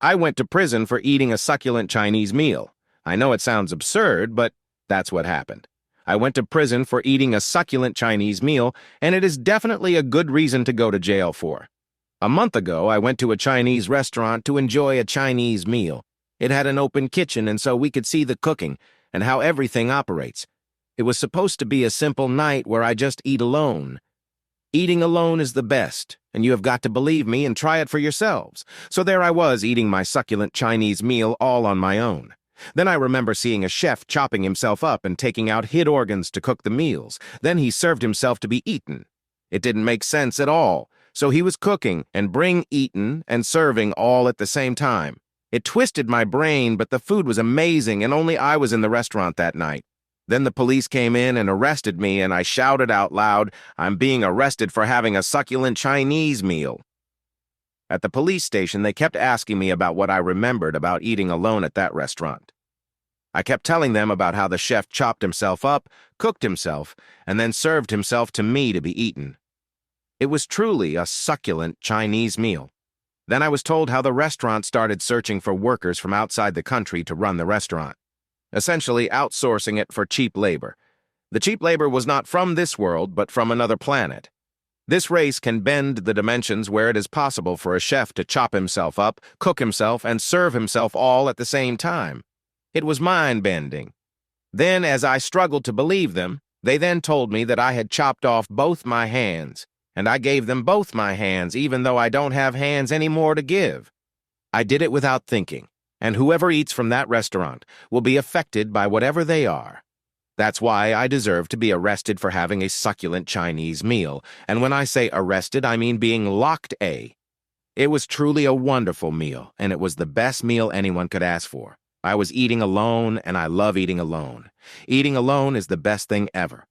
I went to prison for eating a succulent Chinese meal. I know it sounds absurd, but that's what happened. I went to prison for eating a succulent Chinese meal, and it is definitely a good reason to go to jail for. A month ago, I went to a Chinese restaurant to enjoy a Chinese meal. It had an open kitchen, and so we could see the cooking and how everything operates. It was supposed to be a simple night where I just eat alone. Eating alone is the best, and you have got to believe me and try it for yourselves. So there I was eating my succulent Chinese meal all on my own. Then I remember seeing a chef chopping himself up and taking out hid organs to cook the meals. Then he served himself to be eaten. It didn't make sense at all. So he was cooking and being eaten and serving all at the same time. It twisted my brain, but the food was amazing, and only I was in the restaurant that night. Then the police came in and arrested me, and I shouted out loud, "I'm being arrested for having a succulent Chinese meal." At the police station, they kept asking me about what I remembered about eating alone at that restaurant. I kept telling them about how the chef chopped himself up, cooked himself, and then served himself to me to be eaten. It was truly a succulent Chinese meal. Then I was told how the restaurant started searching for workers from outside the country to run the restaurant, essentially outsourcing it for cheap labor. The cheap labor was not from this world, but from another planet. This race can bend the dimensions where it is possible for a chef to chop himself up, cook himself, and serve himself all at the same time. It was mind-bending. Then, as I struggled to believe them, they then told me that I had chopped off both my hands, and I gave them both my hands, even though I don't have hands anymore to give. I did it without thinking, and whoever eats from that restaurant will be affected by whatever they are. That's why I deserve to be arrested for having a succulent Chinese meal, and when I say arrested, I mean being locked A. It was truly a wonderful meal, and it was the best meal anyone could ask for. I was eating alone, and I love eating alone. Eating alone is the best thing ever.